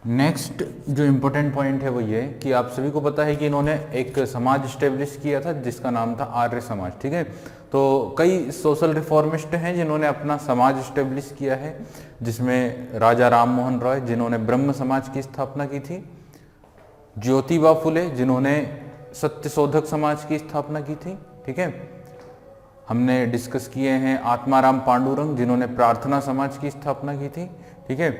Next जो important point है वो ये कि आप सभी को पता है कि इन्होंने एक समाज स्टेब्लिश किया था जिसका नाम था आर्य समाज। ठीक है, तो कई सोशल रिफॉर्मिस्ट हैं जिन्होंने अपना समाज स्टेब्लिश किया है, जिसमें राजा राम मोहन रॉय जिन्होंने ब्रह्म समाज की स्थापना की थी, ज्योतिबा फुले जिन्होंने सत्यशोधक समाज की स्थापना की थी। ठीक है, हमने डिस्कस किए हैं आत्माराम पांडुरंग जिन्होंने प्रार्थना समाज की स्थापना की थी। ठीक है,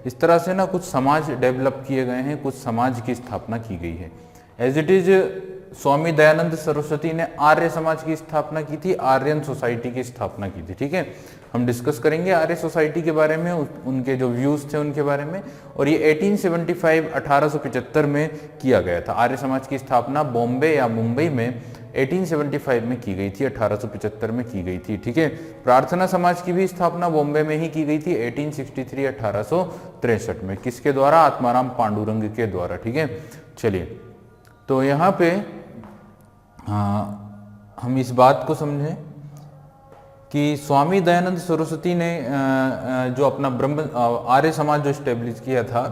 इस तरह से ना कुछ समाज डेवलप किए गए हैं, कुछ समाज की स्थापना की गई है। एज इट इज स्वामी दयानंद सरस्वती ने आर्य समाज की स्थापना की थी, आर्यन सोसाइटी की स्थापना की थी। ठीक है, हम डिस्कस करेंगे आर्य सोसाइटी के बारे में, उनके जो व्यूज थे उनके बारे में। और ये 1875 में किया गया था। आर्य समाज की स्थापना बॉम्बे या मुंबई में 1875 में की गई थी, 1875 में की गई थी। ठीक है, प्रार्थना समाज की भी स्थापना बॉम्बे में ही की गई थी 1863 1863 में। किसके द्वारा? आत्माराम पांडुरंग के द्वारा। ठीक है, चलिए तो यहाँ पे हम इस बात को समझें कि स्वामी दयानंद सरस्वती ने जो अपना ब्रह्म आर्य समाज जो स्टेब्लिश किया था,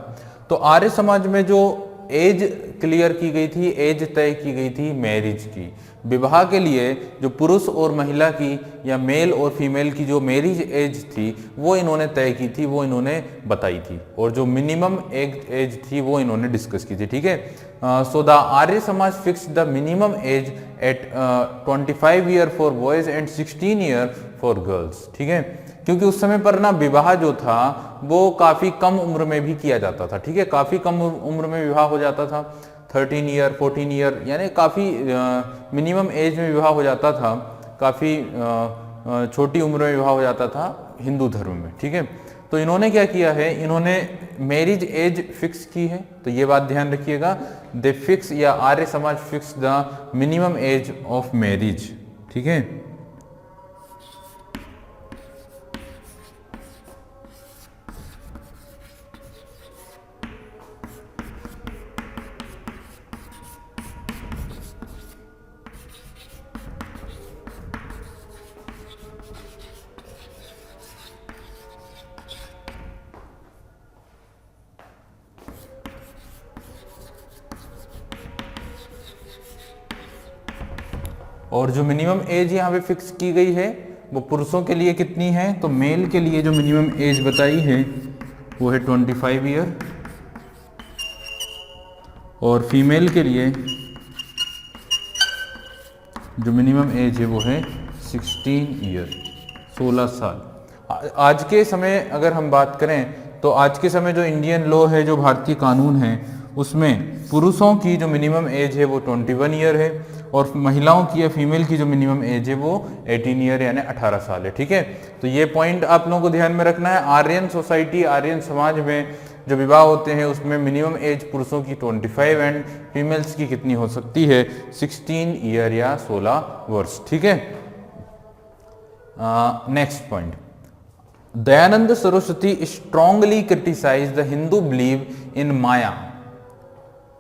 तो आर्य समाज में जो एज क्लियर की गई थी, एज तय की गई थी मैरिज की, विवाह के लिए जो पुरुष और महिला की या मेल और फीमेल की जो मैरिज एज थी वो इन्होंने तय की थी, वो इन्होंने बताई थी। और जो मिनिमम एज थी वो इन्होंने डिस्कस की थी। ठीक है, सो the Arya Samaj fix the minimum age at 25 year for boys and 16 year for girls. ठीक है, क्योंकि उस समय पर ना विवाह जो था वो काफ़ी कम उम्र में भी किया जाता था। ठीक है, काफ़ी कम उम्र में विवाह हो जाता था, 13 ईयर 14 ईयर, यानी काफ़ी मिनिमम एज में विवाह हो जाता था, काफ़ी छोटी उम्र में विवाह हो जाता था हिंदू धर्म में। ठीक है, तो इन्होंने क्या किया है, इन्होंने मैरिज एज फिक्स की है। तो ये बात ध्यान रखिएगा, दे फिक्स या आर्य Samaj fix the minimum as of marriage. ठीक है, और जो मिनिमम एज यहाँ पे फिक्स की गई है वो पुरुषों के लिए कितनी है, तो मेल के लिए जो मिनिमम एज बताई है वो है 25 ईयर, और फीमेल के लिए जो मिनिमम एज है वो है 16 ईयर, 16 साल। आज के समय अगर हम बात करें तो आज के समय जो इंडियन लॉ है, जो भारतीय कानून है, उसमें पुरुषों की जो मिनिमम एज है वो 21 ईयर है, और महिलाओं की या फीमेल की जो मिनिमम एज है वो 18 ईयर यानी 18 साल है। ठीक है, तो ये पॉइंट आप लोगों को ध्यान में रखना है। आर्यन सोसाइटी, आर्यन समाज में जो विवाह होते हैं उसमें मिनिमम एज पुरुषों की 25 एंड फीमेल्स की कितनी हो सकती है, 16 ईयर या 16 वर्ष। ठीक है, next point, Dayanand Saraswati strongly criticise the Hindu believe in maya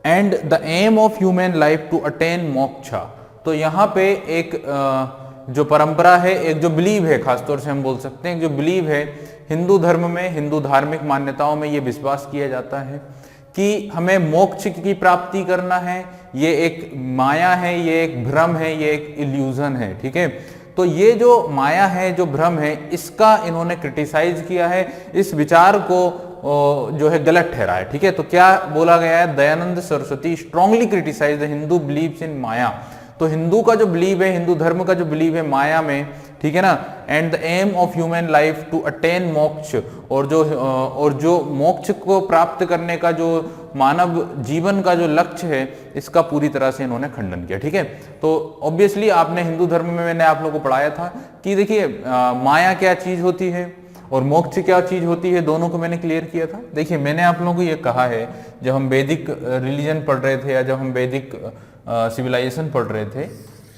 and the aim of human life to attain moksha. तो यहाँ पे एक जो परंपरा है, एक जो बिलीव है, खासतौर से हम बोल सकते हैं जो बिलीव है हिंदू धर्म में, हिंदू धार्मिक मान्यताओं में ये विश्वास किया जाता है कि हमें मोक्ष की प्राप्ति करना है। ये एक माया है, ये एक भ्रम है, ये एक इल्यूजन है। ठीक है, तो ये जो माया है, जो भ्रम है, इसका इन्होंने क्रिटिसाइज किया है, इस विचार को जो है गलत ठहराया। ठीक है, तो क्या बोला गया है, Dayanand Saraswati strongly criticise the Hindu believes in maya. तो हिंदू का जो बिलीव है, हिंदू धर्म का जो बिलीव है माया में, ठीक है ना, and the aim of human life to attain moksha, और जो मोक्ष को प्राप्त करने का जो मानव जीवन का जो लक्ष्य है, इसका पूरी तरह से इन्होंने खंडन किया। ठीक है, तो ऑब्वियसली आपने हिंदू धर्म में, मैंने आप लोगों को पढ़ाया था कि देखिए माया क्या चीज होती है और मोक्ष क्या चीज होती है, दोनों को मैंने क्लियर किया था। देखिए मैंने आप लोगों को ये कहा है, जब हम वैदिक रिलीजन पढ़ रहे थे या जब हम वैदिक सिविलाइजेशन पढ़ रहे थे,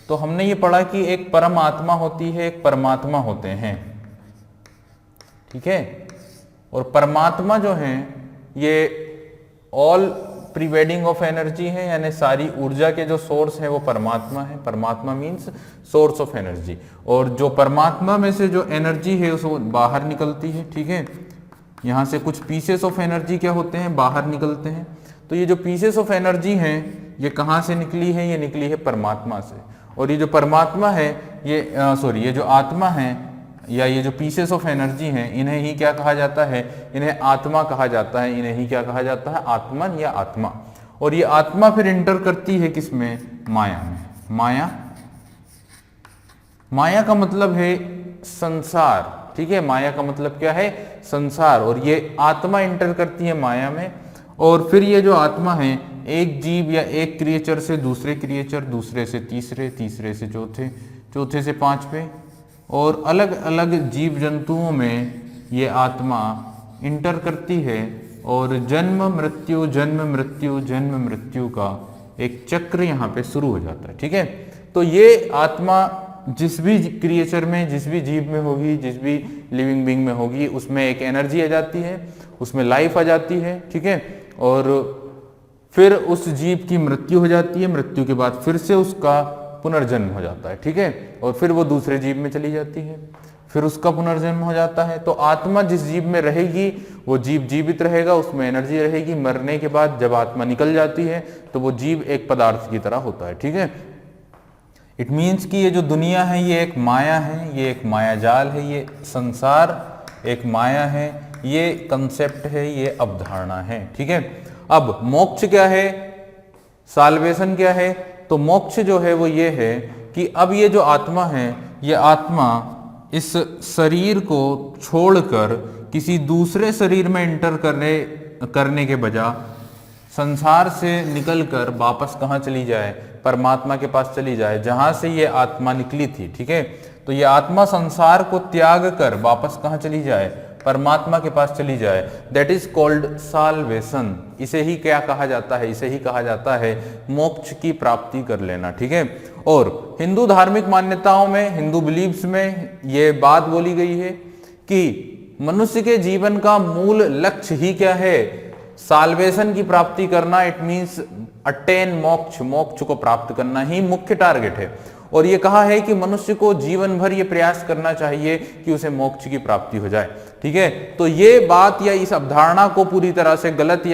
तो हमने ये पढ़ा कि एक परम आत्मा होती है, एक परमात्मा होते हैं। ठीक है, और परमात्मा जो है ये ऑल प्रीवेडिंग ऑफ एनर्जी है, यानी सारी ऊर्जा के जो सोर्स है वो परमात्मा है। परमात्मा मीन्स सोर्स ऑफ एनर्जी, और जो परमात्मा में से जो एनर्जी है उसको बाहर निकलती है। ठीक है, यहाँ से कुछ पीसेस ऑफ एनर्जी क्या होते हैं, बाहर निकलते हैं। तो ये जो पीसेस ऑफ एनर्जी हैं ये कहाँ से निकली है, ये निकली है परमात्मा से। और ये जो परमात्मा है ये जो आत्मा है या ये जो पीसेस ऑफ एनर्जी हैं, इन्हें ही क्या कहा जाता है, इन्हें आत्मा कहा जाता है। इन्हें ही क्या कहा जाता है, आत्मन या आत्मा। और ये आत्मा फिर इंटर करती है किसमें, माया में। माया का मतलब है संसार, ठीक है। माया का मतलब क्या है, संसार। और ये आत्मा इंटर करती है माया में। और फिर ये जो आत्मा है एक जीव या एक क्रिएचर से दूसरे क्रिएचर, दूसरे से तीसरे, तीसरे से चौथे, चौथे से पांचवे, और अलग अलग जीव जंतुओं में ये आत्मा इंटर करती है। और जन्म मृत्यु जन्म मृत्यु जन्म मृत्यु का एक चक्र यहाँ पे शुरू हो जाता है, ठीक है। तो ये आत्मा जिस भी क्रिएचर में, जिस भी जीव में होगी, जिस भी लिविंग बीइंग में होगी, उसमें एक एनर्जी आ जाती है, उसमें लाइफ आ जाती है, ठीक है। और फिर उस जीव की मृत्यु हो जाती है, मृत्यु के बाद फिर से उसका पुनर्जन्म हो जाता है, ठीक है। और फिर वो दूसरे जीव में चली जाती है, फिर उसका पुनर्जन्म हो जाता है। तो आत्मा जिस जीव में रहेगी वो जीव जीवित रहेगा, उसमें एनर्जी रहेगी। मरने के बाद जब आत्मा निकल जाती है तो वो जीव एक पदार्थ की तरह होता है, ठीक है। इट मीन्स कि ये जो दुनिया है ये एक माया है, ये एक माया जाल है, ये संसार एक माया है, ये कंसेप्ट है, ये अवधारणा है, ठीक है। अब मोक्ष क्या है, साल्वेशन क्या है? तो मोक्ष जो है वो ये है कि अब ये जो आत्मा है, ये आत्मा इस शरीर को छोड़कर किसी दूसरे शरीर में इंटर करने के बजाय संसार से निकलकर वापस कहाँ चली जाए, परमात्मा के पास चली जाए, जहां से ये आत्मा निकली थी, ठीक है। तो ये आत्मा संसार को त्याग कर वापस कहाँ चली जाए, परमात्मा के पास चली जाए। That is called salvation. इसे ही क्या कहा जाता है, इसे ही कहा जाता है मोक्ष की प्राप्ति कर लेना, ठीक है। और हिंदू धार्मिक मान्यताओं में, हिंदू बिलीव्स में ये बात बोली गई है कि मनुष्य के जीवन का मूल लक्ष्य ही क्या है, साल्वेशन की प्राप्ति करना। इट मीन्स अटेन मोक्ष, मोक्ष को प्राप्त करना ही मुख्य टारगेट है। और ये कहा है कि मनुष्य को जीवन भर ये प्रयास करना चाहिए कि उसे मोक्ष की प्राप्ति हो जाए, ठीक है। तो ये बात या इस अवधारणा को पूरी तरह से गलत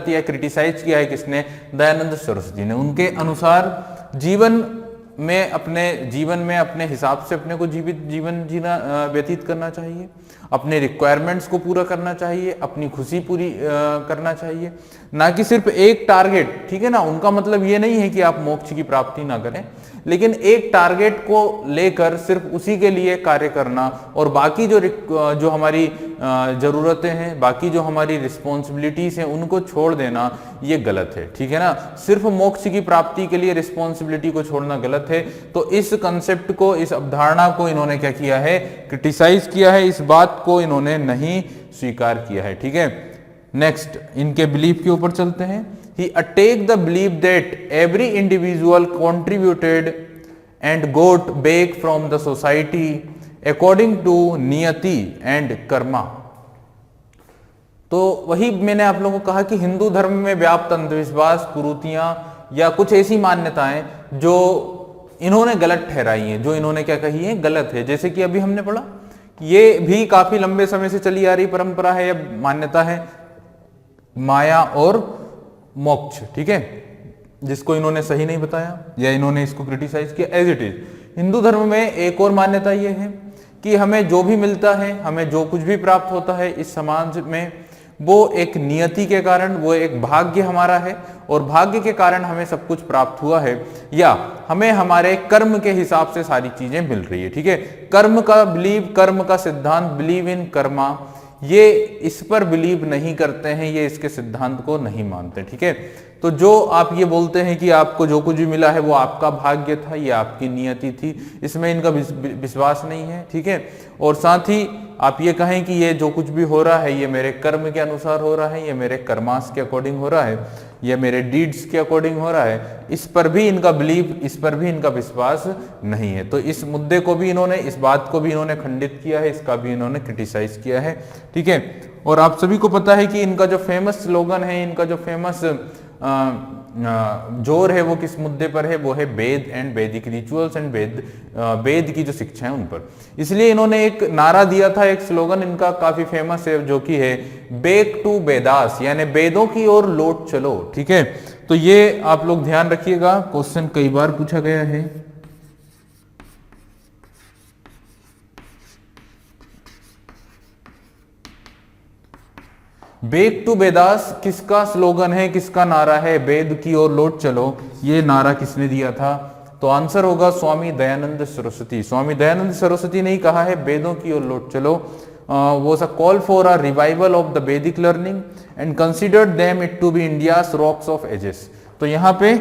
या क्रिटिसाइज किया है किसने, दयानंद सरस्वती ने। उनके अनुसार जीवन में अपने हिसाब से अपने को जीवन जीना व्यतीत करना चाहिए, अपने रिक्वायरमेंट्स को पूरा करना चाहिए, अपनी खुशी पूरी करना चाहिए, ना कि सिर्फ एक टारगेट, ठीक है ना। उनका मतलब ये नहीं है कि आप मोक्ष की प्राप्ति ना करें, लेकिन एक टारगेट को लेकर सिर्फ उसी के लिए कार्य करना और बाकी जो हमारी जरूरतें हैं, बाकी जो हमारी रिस्पॉन्सिबिलिटीज हैं, उनको छोड़ देना ये गलत है, ठीक है ना। सिर्फ मोक्ष की प्राप्ति के लिए रिस्पॉन्सिबिलिटी को छोड़ना गलत है। तो इस कंसेप्ट को, इस अवधारणा को इन्होंने क्या किया है, क्रिटिसाइज किया है, इस बात को इन्होंने नहीं स्वीकार किया है, ठीक है। नेक्स्ट इनके बिलीफ के ऊपर चलते हैं। He attacked the belief that every individual contributed and got back from the society according to नियति and कर्मा। तो वही मैंने आप लोगों को कहा कि हिंदू धर्म में व्याप्त अंधविश्वास, कुरीतियां या कुछ ऐसी मान्यताएं जो इन्होंने गलत ठहराई हैं, जो इन्होंने क्या कही है, गलत है। जैसे कि अभी हमने पढ़ा, ये भी काफी लंबे समय से चली आ रही परंपरा है या मान्यता है, माया और मोक्ष, ठीक है, जिसको इन्होंने सही नहीं बताया या इन्होंने इसको क्रिटिसाइज किया एज इट इज। हिंदू धर्म में एक और मान्यता यह है कि हमें जो भी मिलता है, हमें जो कुछ भी प्राप्त होता है इस समाज में, वो एक नियति के कारण, वो एक भाग्य हमारा है और भाग्य के कारण हमें सब कुछ प्राप्त हुआ है, या हमें हमारे कर्म के हिसाब से सारी चीजें मिल रही है, ठीक है। कर्म का बिलीव, कर्म का सिद्धांत, बिलीव इन कर्मा, ये इस पर बिलीव नहीं करते हैं, ये इसके सिद्धांत को नहीं मानते, ठीक है। तो जो आप ये बोलते हैं कि आपको जो कुछ भी मिला है वो आपका भाग्य था, ये आपकी नियति थी, इसमें इनका विश्वास नहीं है, ठीक है। और साथ ही आप ये कहें कि ये जो कुछ भी हो रहा है ये मेरे कर्म के अनुसार हो रहा है, ये मेरे कर्मास के अकॉर्डिंग हो रहा है, ये मेरे डीड्स के अकॉर्डिंग हो रहा है, इस पर भी इनका बिलीव, इस पर भी इनका विश्वास नहीं है। तो इस मुद्दे को भी इन्होंने, इस बात को भी इन्होंने खंडित किया है, इसका भी इन्होंने क्रिटिसाइज किया है, ठीक है। और आप सभी को पता है कि इनका जो फेमस स्लोगन है, इनका जो फेमस जोर है वो किस मुद्दे पर है, वो है वेद एंड वैदिक रिचुअल्स एंड वेद की जो शिक्षा है उन पर। इसलिए इन्होंने एक नारा दिया था, एक स्लोगन इनका काफी फेमस है जो कि है बैक टू वेदास, यानी वेदों की ओर लौट चलो। ठीक है, तो ये आप लोग ध्यान रखिएगा, क्वेश्चन कई बार पूछा गया है। बैक टू वेदास किसका स्लोगन है, किसका नारा है, वेद की ओर लौट चलो, ये नारा किसने दिया था? तो आंसर होगा स्वामी दयानंद सरस्वती। स्वामी दयानंद सरस्वती ने ही कहा है वेदों की ओर लौट चलो। वो सा call for a revival of the Vedic learning and considered them it to be India's rocks of ages. तो यहाँ पे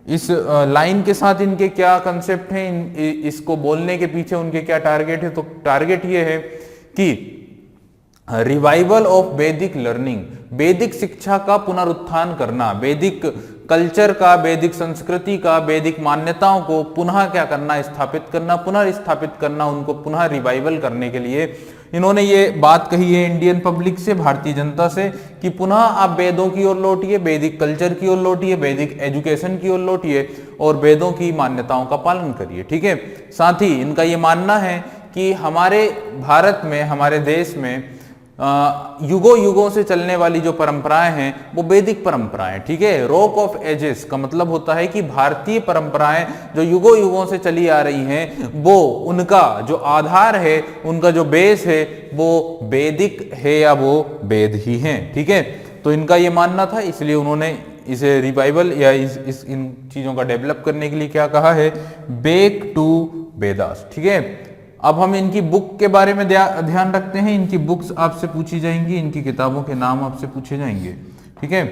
इस लाइन के साथ इनके क्या कंसेप्ट हैं, इसको बोलने के पीछे उनके क्या टारगेट है? तो टारगेट ये है कि रिवाइवल ऑफ वैदिक लर्निंग, वैदिक शिक्षा का पुनरुत्थान करना, वैदिक कल्चर का, वैदिक संस्कृति का, वैदिक मान्यताओं को पुनः क्या करना, स्थापित करना, पुनर्स्थापित करना, उनको पुनः रिवाइवल करने के लिए इन्होंने ये बात कही है इंडियन पब्लिक से, भारतीय जनता से, कि पुनः आप वेदों की ओर लौटिए, वैदिक कल्चर की ओर लौटिए, वैदिक एजुकेशन की ओर लौटिए और वेदों की मान्यताओं का पालन करिए। ठीक है, साथ ही इनका ये मानना है कि हमारे भारत में, हमारे देश में युगों युगों से चलने वाली जो परंपराएं हैं वो वैदिक परंपराएं। ठीक है, रॉक ऑफ एजेस का मतलब होता है कि भारतीय परंपराएं जो युगों युगों से चली आ रही हैं, वो उनका जो आधार है, उनका जो बेस है वो वैदिक है या वो वेद ही है। ठीक है, तो इनका ये मानना था, इसलिए उन्होंने इसे रिवाइवल या इन चीजों का डेवलप करने के लिए क्या कहा है, बैक टू वेदास। ठीक है, अब हम इनकी बुक के बारे में ध्यान रखते हैं। इनकी बुक्स आपसे पूछी जाएंगी, इनकी किताबों के नाम आपसे पूछे जाएंगे। ठीक है,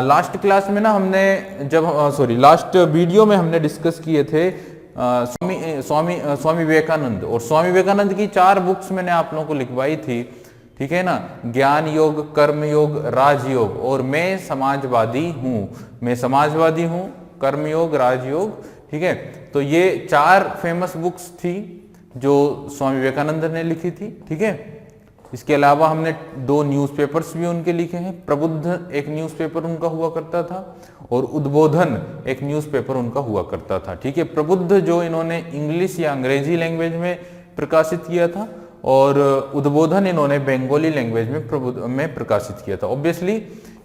लास्ट क्लास में ना हमने लास्ट वीडियो में हमने डिस्कस किए थे स्वामी विवेकानंद, और स्वामी विवेकानंद की 4 बुक्स मैंने आप लोगों को लिखवाई थी। ठीक है ना, ज्ञान योग, कर्म योग, राजयोग और मैं समाजवादी हूँ। मैं समाजवादी हूँ, कर्मयोग, राजयोग। ठीक है, तो ये 4 फेमस बुक्स थी जो स्वामी विवेकानंद ने लिखी थी। ठीक है, इसके अलावा हमने 2 न्यूज़पेपर्स भी उनके लिखे हैं। प्रबुद्ध एक न्यूज़पेपर उनका हुआ करता था और उद्बोधन एक न्यूज़पेपर उनका हुआ करता था। ठीक है, प्रबुद्ध जो इन्होंने इंग्लिश या अंग्रेजी लैंग्वेज में प्रकाशित किया था और उद्बोधन इन्होंने बंगाली लैंग्वेज में प्रकाशित किया था। ऑब्वियसली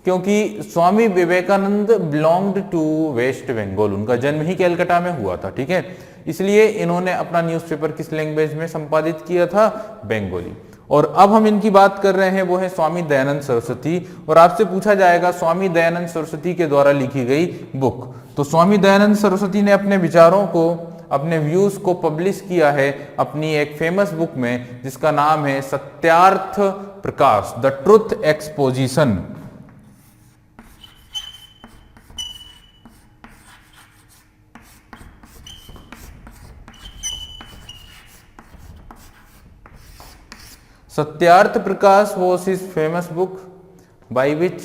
क्योंकि स्वामी विवेकानंद बिलोंग्ड टू वेस्ट बंगाल, उनका जन्म ही कलकत्ता में हुआ था। ठीक है, इसलिए इन्होंने अपना न्यूज़पेपर किस लैंग्वेज में संपादित किया था, बंगाली। और अब हम इनकी बात कर रहे हैं वो है स्वामी दयानंद सरस्वती, और आपसे पूछा जाएगा स्वामी दयानंद सरस्वती के द्वारा लिखी गई बुक। तो स्वामी दयानंद सरस्वती ने अपने विचारों को, अपने व्यूज को पब्लिश किया है अपनी एक फेमस बुक में जिसका नाम है Satyarth Prakash, the truth exposition. Satyarth Prakash was his famous book by which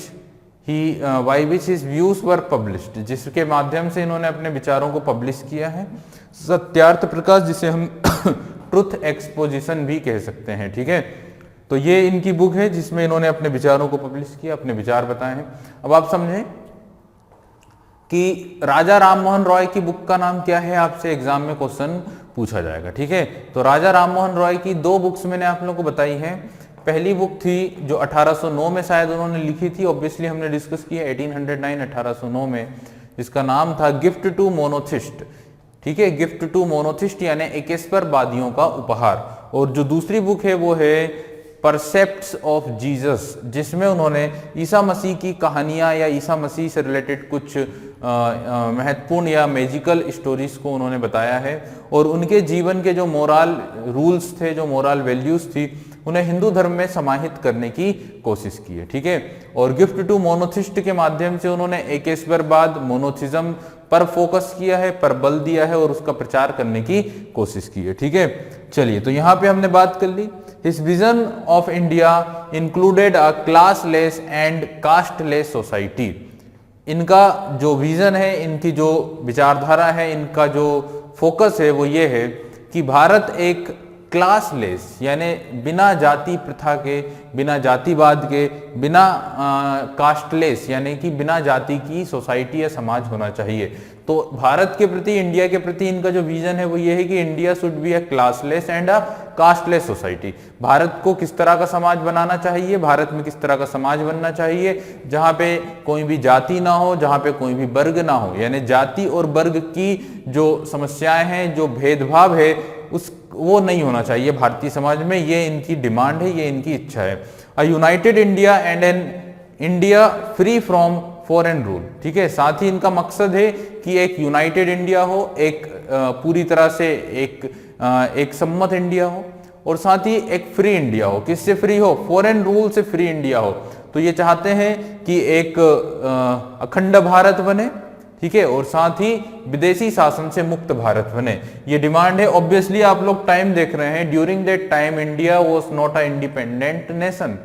his views were published, जिसके माध्यम से इन्होंने अपने विचारों को पब्लिश किया है। सत्यार्थ प्रकाश, जिसे हम ट्रुथ एक्सपोजिशन भी कह सकते हैं। ठीक है, तो ये इनकी बुक है जिसमें इन्होंने अपने विचारों को पब्लिश किया, अपने विचार बताए हैं। अब आप समझें कि राजा राम मोहन रॉय की बुक का नाम क्या है, आपसे एग्जाम में क्वेश्चन पूछा जाएगा। ठीक है, तो राजा राम मोहन रॉय की 2 बुक्स मैंने आप लोगों को बताई हैं। पहली बुक थी जो 1809 में शायद उन्होंने लिखी थी, ऑब्वियसली हमने डिस्कस किया 1809 में, जिसका नाम था गिफ्ट टू मोनोथिस्ट। ठीक है, गिफ्ट टू मोनोथिस्ट यानी एकेश्वरवादियों का उपहार। और जो दूसरी बुक है वो है परसेप्ट्स ऑफ जीसस, जिसमें उन्होंने ईसा मसीह की कहानियां या ईसा मसीह से रिलेटेड कुछ महत्वपूर्ण या मैजिकल स्टोरीज को उन्होंने बताया है, और उनके जीवन के जो मोरल रूल्स थे, जो मोरल वैल्यूज थी, उन्हें हिंदू धर्म में समाहित करने की कोशिश की है। ठीक है, और गिफ्ट टू मोनोथिस्ट के माध्यम से उन्होंने एकेश्वरवाद, मोनोथिज्म पर फोकस किया है, पर बल दिया है और उसका प्रचार करने की कोशिश की है। ठीक है, चलिए, तो यहाँ पे हमने बात कर ली। His vision of India included a classless and casteless society. इनका जो विजन है, इनकी जो विचारधारा है, इनका जो फोकस है वो ये है कि भारत एक क्लासलेस यानी बिना जाति प्रथा के, बिना जातिवाद के, बिना कास्टलेस यानी कि बिना जाति की सोसाइटी या समाज होना चाहिए। तो भारत के प्रति, इंडिया के प्रति इनका जो विजन है वो ये है कि India should be a classless and a casteless society. Bharat को किस तरह का समाज बनाना चाहिए, भारत में किस तरह का समाज बनना चाहिए जहां पे कोई भी जाति ना हो, जहां पे कोई भी वर्ग ना हो, यानी जाति और वर्ग की जो समस्याएं हैं, जो भेदभाव है उस वो नहीं होना चाहिए भारतीय समाज में। ये इनकी डिमांड है, ये इनकी इच्छा है। A united India and an India free from foreign rule, ठीक है। साथ ही इनका मकसद है कि एक यूनाइटेड इंडिया हो, एक पूरी तरह से एक सम्मत इंडिया हो, और साथ ही एक फ्री इंडिया हो। किससे फ्री हो? फॉरेन रूल से फ्री इंडिया हो। तो ये चाहते हैं कि एक अखंड भारत बने, ठीक है, और साथ ही विदेशी शासन से मुक्त भारत बने। ये डिमांड है। ऑब्वियसली आप लोग टाइम देख रहे हैं, during that time India was not a independent nation,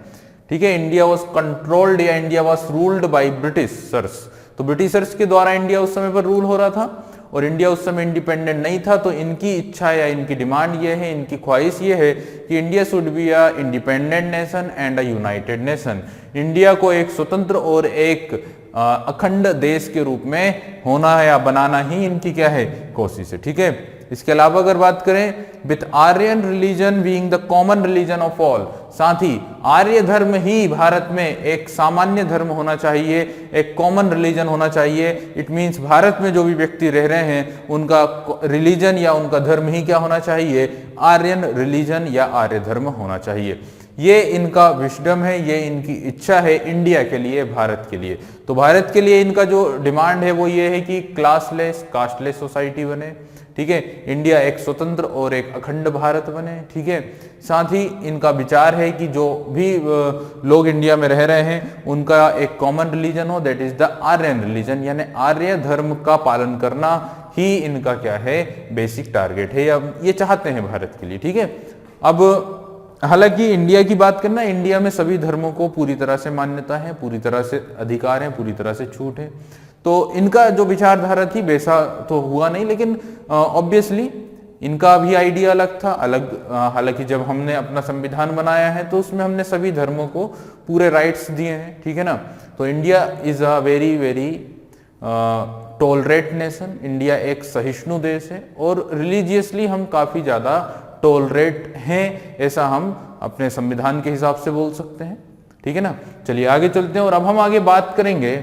ठीक है। इंडिया वाज कंट्रोल्ड या India was ruled by Britishers. तो ब्रिटिशर्स के द्वारा इंडिया उस समय पर रूल हो रहा था और इंडिया उस समय इंडिपेंडेंट नहीं था। तो इनकी इच्छा या इनकी डिमांड ये है, इनकी ख्वाहिश ये है कि India should be a independent nation and a United nation. India को एक स्वतंत्र और एक अखंड देश के रूप में होना है या बनाना ही इनकी क्या है? कोशिश है, ठीक है। इसके अलावा अगर बात करें, with Aryan religion being the common religion of all, साथ ही आर्य धर्म ही भारत में एक सामान्य धर्म होना चाहिए, एक कॉमन रिलीजन होना चाहिए। इट मींस भारत में जो भी व्यक्ति रह रहे हैं उनका रिलीजन या उनका धर्म ही क्या होना चाहिए? आर्यन रिलीजन या आर्य धर्म होना चाहिए। ये इनका विजडम है, ये इनकी इच्छा है इंडिया के लिए, भारत के लिए। तो भारत के लिए इनका जो डिमांड है वो ये है कि क्लासलेस, कास्टलेस सोसाइटी बने, ठीक है। इंडिया एक स्वतंत्र और एक अखंड भारत बने, ठीक है। साथ ही इनका विचार है कि जो भी लोग इंडिया में रह रहे हैं उनका एक कॉमन रिलीजन हो, that is the Aryan religion, यानी आर्य धर्म का पालन करना ही इनका क्या है? बेसिक टारगेट है, या ये चाहते हैं भारत के लिए, ठीक है। अब हालांकि इंडिया की बात करना, इंडिया में सभी धर्मों को पूरी तरह से मान्यता है, पूरी तरह से अधिकार है, पूरी तरह से छूट है। तो इनका जो विचारधारा थी वैसा तो हुआ नहीं, लेकिन ऑब्वियसली इनका भी आइडिया अलग था, अलग। हालांकि जब हमने अपना संविधान बनाया है तो उसमें हमने सभी धर्मों को पूरे राइट्स दिए हैं, ठीक है ना। तो India is a very very tolerate nation. India एक सहिष्णु देश है और रिलीजियसली हम काफी ज्यादा टॉलरेट हैं, ऐसा हम अपने संविधान के हिसाब से बोल सकते हैं, ठीक है ना। चलिए आगे चलते हैं और अब हम आगे बात करेंगे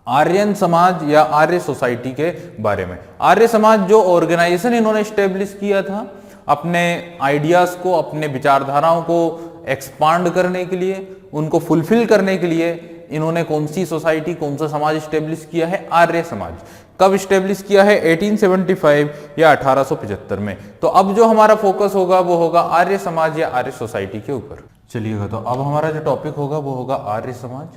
आर्यन समाज या आर्य सोसाइटी के बारे में। आर्य समाज जो ऑर्गेनाइजेशन इन्होंने स्टेब्लिश किया था अपने आइडियाज को, अपने विचारधाराओं को एक्सपांड करने के लिए, उनको फुलफिल करने के लिए इन्होंने कौन सी सोसाइटी, कौन सा समाज स्टेब्लिश किया है? आर्य समाज। कब स्टेब्लिश किया है? 1875 या 1875 में। तो अब जो हमारा फोकस होगा वो होगा आर्य समाज या आर्य सोसाइटी के ऊपर। चलिएगा, तो अब हमारा जो टॉपिक होगा वो होगा Arya Samaj.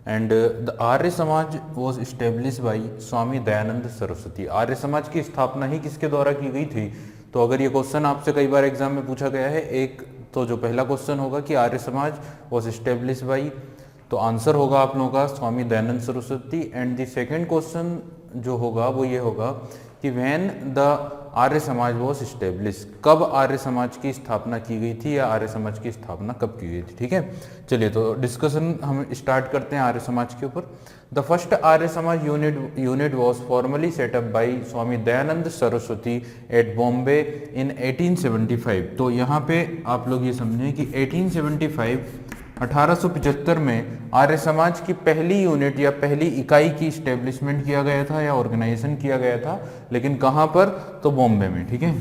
And the Arya Samaj was establish by Swami Dayanand Saraswati. Arya Samaj की स्थापना ही किसके द्वारा की गई थी? तो अगर ये क्वेश्चन आपसे कई बार एग्जाम में पूछा गया है, एक तो जो पहला क्वेश्चन होगा कि Arya Samaj was establish by, तो आंसर होगा आप लोगों का Swami Dayanand Saraswati. And the second question जो होगा वो ये होगा कि when the Arya Samaj was establish, कब आर्य समाज की स्थापना की गई थी या आर्य समाज की स्थापना कब की गई थी, ठीक है। चलिए तो डिस्कशन हम स्टार्ट करते हैं आर्य समाज के ऊपर। The first Arya Samaj unit was formally set up by Swami Dayanand Saraswati at Bombay in 1875। तो यहाँ पे आप लोग ये समझें कि 1875 में आर्य समाज की पहली यूनिट या पहली इकाई की स्टेब्लिशमेंट किया गया था या ऑर्गेनाइजेशन किया गया था, लेकिन कहां पर? तो बॉम्बे में, ठीक है।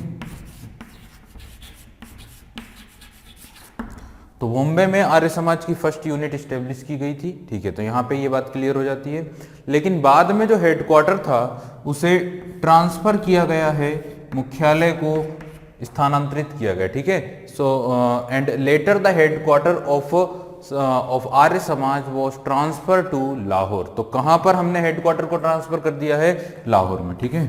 तो बॉम्बे में आर्य समाज की फर्स्ट यूनिट स्टेब्लिश की गई थी, ठीक है। तो यहाँ पे ये बात क्लियर हो जाती है। लेकिन बाद में जो हेडक्वार्टर था उसे ट्रांसफर किया गया है, मुख्यालय को स्थानांतरित किया गया, ठीक है। So and later the headquarter of Arya Samaj was transfer to Lahore. तो कहां पर हमने हेडक्वार्टर को ट्रांसफर कर दिया है? लाहौर में, ठीक है।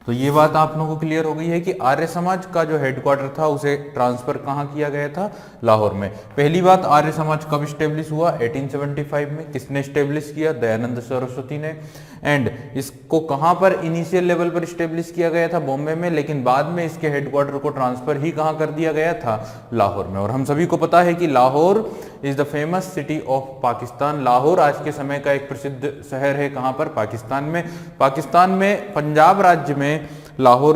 तो ये बात आप लोगों को क्लियर हो गई है कि आर्य समाज का जो हेडक्वार्टर था उसे ट्रांसफर कहाँ किया गया था, लाहौर में। पहली बात, आर्य समाज कब स्टेब्लिश हुआ, 1875 में। किसने स्टेब्लिश किया, दयानंद सरस्वती ने। एंड इसको कहाँ पर इनिशियल लेवल पर स्टेब्लिश किया गया था, बॉम्बे में, लेकिन बाद में इसके हेडक्वार्टर को ट्रांसफर ही कहाँ कर दिया गया था, लाहौर में। और हम सभी को पता है कि Lahore is the famous city of Pakistan. Lahore आज के समय का एक प्रसिद्ध शहर है, कहाँ पर, पाकिस्तान में। पाकिस्तान में पंजाब राज्य में लाहौर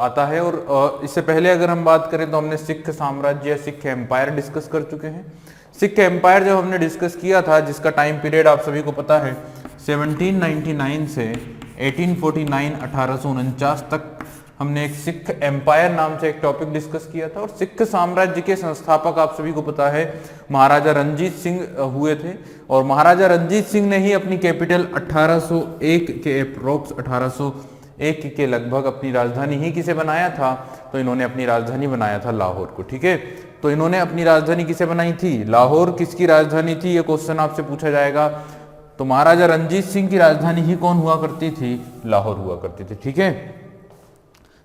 आता है। और इससे पहले अगर हम बात करें तो हमने सिख साम्राज्य या सिख एम्पायर डिस्कस कर चुके हैं। सिख एम्पायर जब हमने डिस्कस किया था, जिसका टाइम पीरियड आप सभी को पता है 1799 से 1849 1849 तक, हमने एक सिख एम्पायर नाम से एक टॉपिक डिस्कस किया था। और सिख साम्राज्य के संस्थापक आप सभी को पता है महाराजा रंजीत सिंह हुए थे। और महाराजा रंजीत सिंह ने ही अपनी कैपिटल 1801 के अप्रोक्स 1801 के लगभग अपनी राजधानी ही किसे बनाया था, तो इन्होंने अपनी राजधानी बनाया था लाहौर को। ठीक है, तो इन्होंने अपनी राजधानी किसे बनाई थी, लाहौर। किसकी राजधानी थी, ये क्वेश्चन आपसे पूछा जाएगा। तो महाराजा रंजीत सिंह की राजधानी ही कौन हुआ करती थी, लाहौर हुआ करती थी। ठीक है,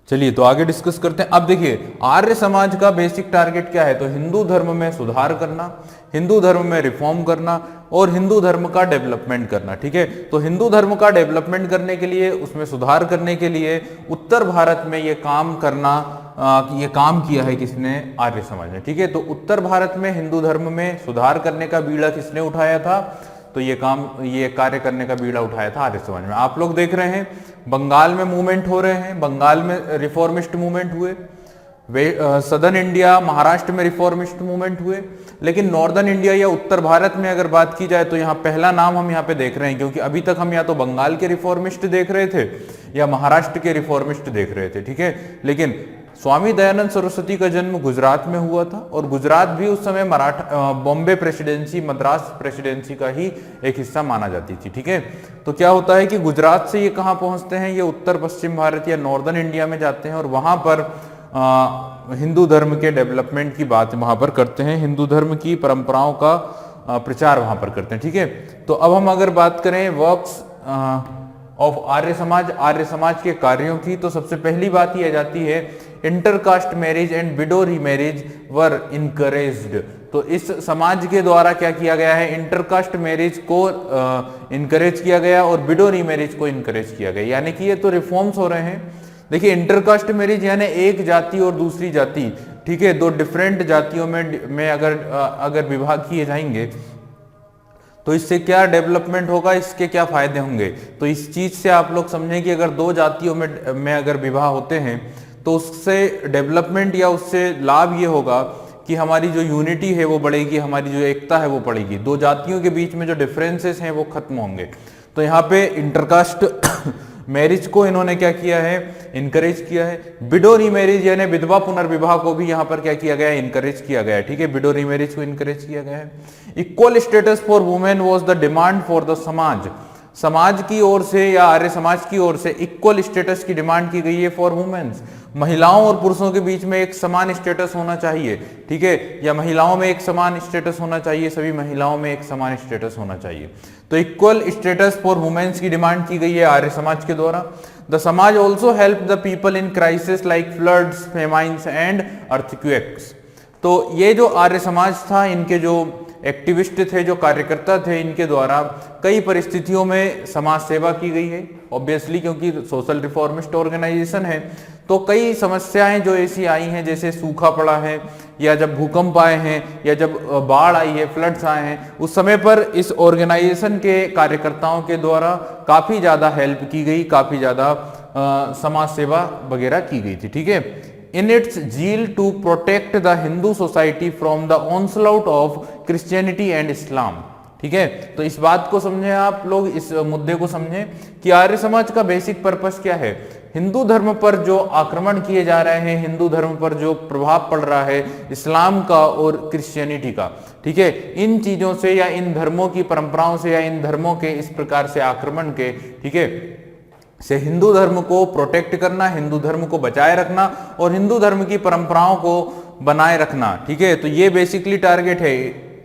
चलिए तो आगे डिस्कस करते हैं। अब देखिए आर्य समाज का बेसिक टारगेट क्या है, तो हिंदू धर्म में सुधार करना, हिंदू धर्म में रिफॉर्म करना और हिंदू धर्म का डेवलपमेंट करना। ठीक है, तो हिंदू धर्म का डेवलपमेंट करने के लिए, उसमें सुधार करने के लिए उत्तर भारत में ये काम करना, ये काम किया है किसने, आर्य समाज ने। ठीक है, तो उत्तर भारत में हिंदू धर्म में सुधार करने का बीड़ा किसने उठाया था, तो ये कार्य करने का बीड़ा उठाया था आर्य समाज में। आप लोग देख रहे हैं बंगाल में मूवमेंट हो रहे हैं, बंगाल में रिफॉर्मिस्ट मूवमेंट हुए, सदर्न इंडिया महाराष्ट्र में रिफॉर्मिस्ट मूवमेंट हुए। लेकिन नॉर्दर्न इंडिया या उत्तर भारत में अगर बात की जाए तो यहाँ पहला नाम हम यहाँ पे देख रहे हैं, क्योंकि अभी तक हम या तो बंगाल के रिफॉर्मिस्ट देख रहे थे या महाराष्ट्र के रिफॉर्मिस्ट देख रहे थे। ठीक है, लेकिन स्वामी दयानंद सरस्वती का जन्म गुजरात में हुआ था और गुजरात भी उस समय बॉम्बे प्रेसिडेंसी, मद्रास प्रेसिडेंसी का ही एक हिस्सा माना जाती थी। ठीक है, तो क्या होता है कि गुजरात से ये कहाँ पहुंचते हैं, ये उत्तर पश्चिम भारत या नॉर्दर्न इंडिया में जाते हैं और वहां पर हिंदू धर्म के डेवलपमेंट की बात वहां पर करते हैं, हिंदू धर्म की परंपराओं का प्रचार वहां पर करते हैं। ठीक है, तो अब हम अगर बात करें वर्क्स ऑफ आर्य समाज के कार्यों की, तो सबसे पहली बात ये आ जाती है intercaste marriage and window remarriage were encouraged. तो इस समाज के द्वारा क्या किया गया है, इंटरकास्ट मैरिज को इनकरेज किया गया और विडो रीमैरिज को इनकरेज किया गया। यानी कि ये तो रिफॉर्म्स हो रहे हैं। देखिए इंटरकास्ट मैरिज यानी एक जाति और दूसरी जाति, ठीक है, दो डिफरेंट जातियों में अगर विवाह किए जाएंगे तो इससे क्या डेवलपमेंट होगा, इसके क्या फायदे होंगे। तो इस चीज से आप लोग समझें कि अगर दो जातियों में अगर विवाह होते हैं तो उससे डेवलपमेंट या उससे लाभ ये होगा कि हमारी जो यूनिटी है वो बढ़ेगी, हमारी जो एकता है वो बढ़ेगी, दो जातियों के बीच में जो डिफरेंसेस हैं वो खत्म होंगे। तो यहाँ पे इंटरकास्ट मैरिज को इन्होंने क्या किया है, इनकरेज किया है। विडो रीमैरिज यानी विधवा पुनर्विवाह को भी यहाँ पर क्या किया गया है, इनकरेज किया गया है। ठीक है, विडो रीमैरिज को इनकरेज किया गया है। Equal status for women was the demand for the समाज की ओर से या आर्य समाज की ओर से इक्वल स्टेटस की डिमांड की गई है फॉर वुमेन्स। महिलाओं और पुरुषों के बीच में एक समान स्टेटस होना चाहिए। ठीक है, या महिलाओं में एक समान स्टेटस होना चाहिए, सभी महिलाओं में एक समान स्टेटस होना चाहिए। तो इक्वल स्टेटस फॉर वुमेन्स की डिमांड की गई है आर्य समाज के द्वारा। The samaj also help the people in crisis like floods, famines and earthquakes. तो ये जो आर्य समाज था, इनके जो एक्टिविस्ट थे, जो कार्यकर्ता थे, इनके द्वारा कई परिस्थितियों में समाज सेवा की गई है। ऑब्वियसली क्योंकि सोशल रिफॉर्मिस्ट ऑर्गेनाइजेशन है तो कई समस्याएं जो ऐसी आई हैं, जैसे सूखा पड़ा है या जब भूकंप आए हैं या जब बाढ़ आई है, फ्लड्स आए हैं, उस समय पर इस ऑर्गेनाइजेशन के कार्यकर्ताओं के द्वारा काफी ज्यादा हेल्प की गई, काफी ज्यादा समाज सेवा वगैरह की गई थी। ठीक है, in its zeal to protect the Hindu society from the onslaught of Christianity and Islam। ठीक है, तो इस बात को समझें आप लोग, इस मुद्दे को समझें कि आर्य समाज का बेसिक पर्पस क्या है। हिंदू धर्म पर जो आक्रमण किए जा रहे हैं, हिंदू धर्म पर जो प्रभाव पड़ रहा है इस्लाम का और क्रिश्चियनिटी का, ठीक है, इन चीजों से या इन धर्मों की परंपराओं से या इन धर्मों के इस प्रकार से आक्रमण के, ठीक है, से हिंदू धर्म को प्रोटेक्ट करना, हिंदू धर्म को बचाए रखना और हिंदू धर्म की परंपराओं को बनाए रखना। ठीक है, तो ये बेसिकली टारगेट है।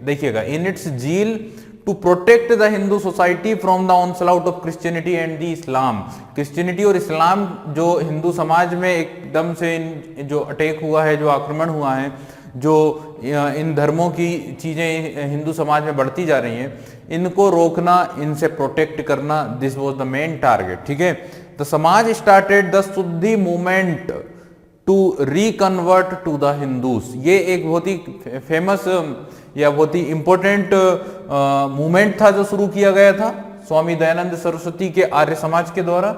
देखिएगा, in its zeal to protect the Hindu society from the onslaught of Christianity and the Islam. Christianity और इस्लाम जो हिंदू समाज में एकदम से जो अटैक हुआ है, जो आक्रमण हुआ है, जो इन धर्मों की चीजें हिंदू समाज में बढ़ती जा रही हैं, इनको रोकना, इनसे प्रोटेक्ट करना, this was the main target. ठीक है, the samaj started the shuddhi movement to reconvert to the Hindus. ये एक बहुत ही फेमस या बहुत ही इंपॉर्टेंट मूवमेंट था जो शुरू किया गया था स्वामी दयानंद सरस्वती के आर्य समाज के द्वारा।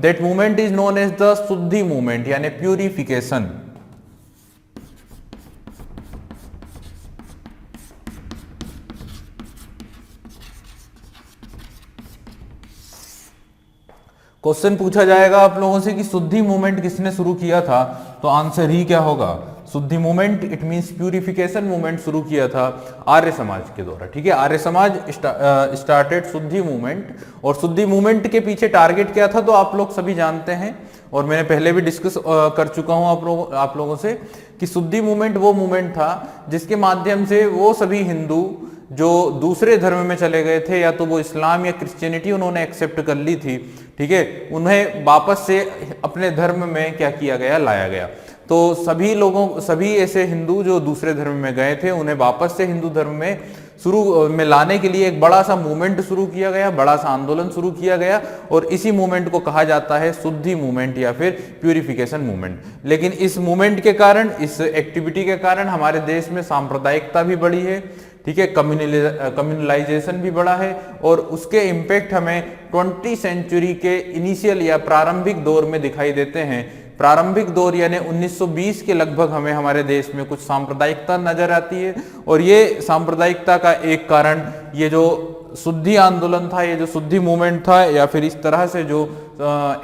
That movement is known as the shuddhi movement, यानी प्यूरिफिकेशन। क्वेश्चन पूछा जाएगा आप लोगों से कि शुद्धि मूवमेंट किसने शुरू किया था, तो आंसर ही क्या होगा, शुद्धि movement, it means purification movement शुरू किया था आर्य समाज के द्वारा। ठीक है, आर्य समाज स्टार्टेड शुद्धि मूवमेंट, और शुद्धि मूवमेंट के पीछे टारगेट क्या था तो आप लोग सभी जानते हैं, और मैंने पहले भी डिस्कस कर चुका हूं आप लोगों से कि शुद्धि मूवमेंट वो मूवमेंट था जिसके माध्यम से वो सभी हिंदू जो दूसरे धर्म में चले गए थे, या तो वो इस्लाम या क्रिश्चियनिटी उन्होंने एक्सेप्ट कर ली थी, ठीक है, उन्हें वापस से अपने धर्म में क्या किया गया, लाया गया। तो सभी ऐसे हिंदू जो दूसरे धर्म में गए थे उन्हें वापस से हिंदू धर्म में लाने के लिए एक बड़ा सा मूवमेंट शुरू किया गया, बड़ा सा आंदोलन शुरू किया गया, और इसी मूवमेंट को कहा जाता है शुद्धि मूवमेंट या फिर प्यूरिफिकेशन मूवमेंट। लेकिन इस मूवमेंट के कारण, इस एक्टिविटी के कारण हमारे देश में सांप्रदायिकता भी बढ़ी है, ठीक है, कम्युनलाइजेशन भी बढ़ा है, और उसके इम्पैक्ट हमें 20वीं सेंचुरी के इनिशियल या प्रारंभिक दौर में दिखाई देते हैं। प्रारंभिक दौर यानी 1920 के लगभग हमें हमारे देश में कुछ सांप्रदायिकता नजर आती है, और ये सांप्रदायिकता का एक कारण ये जो शुद्धि आंदोलन था, ये जो शुद्धि मूवमेंट था, या फिर इस तरह से जो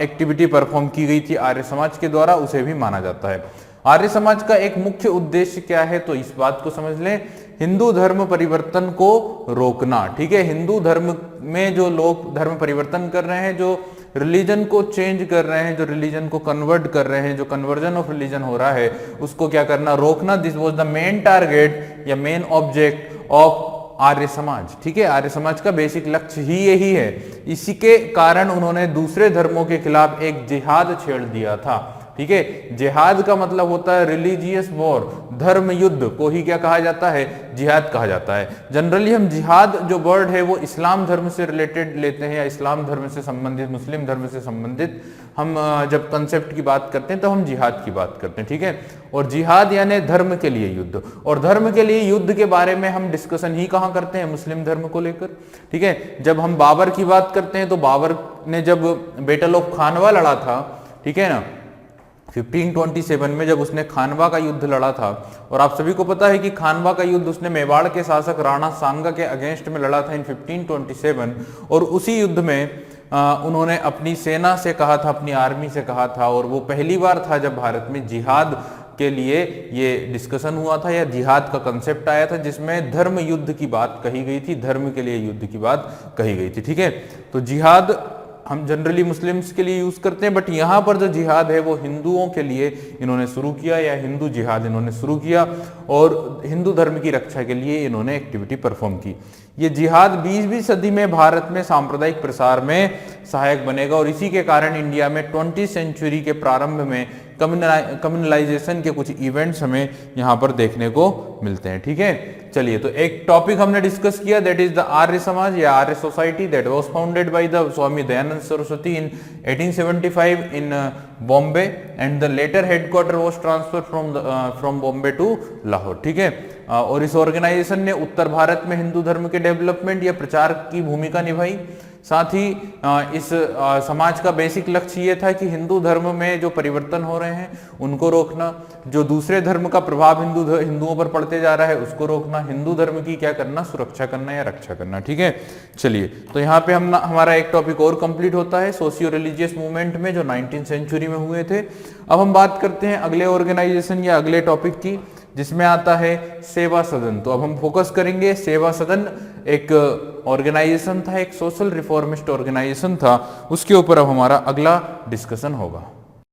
एक्टिविटी परफॉर्म की गई थी आर्य समाज के द्वारा, उसे भी माना जाता है। आर्य समाज का एक मुख्य उद्देश्य क्या है, तो इस बात को समझ लें, हिंदू धर्म परिवर्तन को रोकना। ठीक है, हिंदू धर्म में जो लोग धर्म परिवर्तन कर रहे हैं, जो रिलीजन को चेंज कर रहे हैं, जो रिलीजन को कन्वर्ट कर रहे हैं, जो कन्वर्जन ऑफ रिलीजन हो रहा है, उसको क्या करना, रोकना। This was the main target या मेन ऑब्जेक्ट ऑफ आर्य समाज। ठीक है, आर्य समाज का बेसिक लक्ष्य ही यही है। इसी के कारण उन्होंने दूसरे धर्मों के खिलाफ एक जिहाद छेड़ दिया था। ठीक है, जिहाद का मतलब होता है रिलीजियस वॉर, धर्म युद्ध को ही क्या कहा जाता है, जिहाद कहा जाता है। जनरली हम जिहाद जो वर्ड है वो इस्लाम धर्म से रिलेटेड लेते हैं, या इस्लाम धर्म से संबंधित, मुस्लिम धर्म से संबंधित हम जब कंसेप्ट की बात करते हैं तो हम जिहाद की बात करते हैं। ठीक है, और जिहाद यानी धर्म के लिए युद्ध, और धर्म के लिए युद्ध के बारे में हम डिस्कशन ही कहाँ करते हैं, मुस्लिम धर्म को लेकर। ठीक है, जब हम बाबर की बात करते हैं तो बाबर ने जब बैटल ऑफ खानवा लड़ा था, ठीक है ना, 1527 में जब उसने खानवा का युद्ध लड़ा था, और आप सभी को पता है कि खानवा का युद्ध उसने मेवाड़ के शासक राणा सांगा के अगेंस्ट में लड़ा था इन 1527, और उसी युद्ध में उन्होंने अपनी सेना से कहा था, अपनी आर्मी से कहा था, और वो पहली बार था जब भारत में जिहाद के लिए ये डिस्कशन हुआ था, या जिहाद का कंसेप्ट आया था, जिसमें धर्म युद्ध की बात कही गई थी, धर्म के लिए युद्ध की बात कही गई थी। ठीक है, तो जिहाद हम जनरली मुस्लिम्स के लिए यूज करते हैं, बट यहाँ पर जो जिहाद है वो हिंदुओं के लिए इन्होंने शुरू किया, या हिंदू जिहाद इन्होंने शुरू किया, और हिंदू धर्म की रक्षा के लिए इन्होंने एक्टिविटी परफॉर्म की। ये जिहाद 20वीं सदी में भारत में सांप्रदायिक प्रसार में सहायक बनेगा, और इसी के कारण इंडिया में 20वीं सेंचुरी के प्रारंभ में कम्युनलाइजेशन के कुछ इवेंट्स हमें यहाँ पर देखने को मिलते हैं। ठीक है, चलिए, तो एक टॉपिक हमने डिस्कस किया, that is the Arya Samaj या Arya society, that was founded by the Swami Dayanand Saraswati in 1875 in Bombay, and the later headquarter was transfer from Bombay to Lahore. ठीक है, और इस ऑर्गेनाइजेशन ने उत्तर भारत में हिंदू धर्म के डेवलपमेंट या प्रचार की भूमिका निभाई। साथ ही इस समाज का बेसिक लक्ष्य ये था कि हिंदू धर्म में जो परिवर्तन हो रहे हैं उनको रोकना, जो दूसरे धर्म का प्रभाव हिंदुओं पर पड़ते जा रहा है उसको रोकना, हिंदू धर्म की क्या करना, सुरक्षा करना या रक्षा करना। ठीक है, चलिए, तो यहाँ पे हमारा एक टॉपिक और कंप्लीट होता है सोशियो रिलीजियस मूवमेंट में जो 19वीं सेंचुरी में हुए थे। अब हम बात करते हैं अगले ऑर्गेनाइजेशन या अगले टॉपिक की, जिसमें आता है सेवा सदन। तो अब हम फोकस करेंगे सेवा सदन, एक ऑर्गेनाइजेशन था, एक सोशल रिफॉर्मिस्ट ऑर्गेनाइजेशन था, उसके ऊपर अब हमारा अगला डिस्कशन होगा।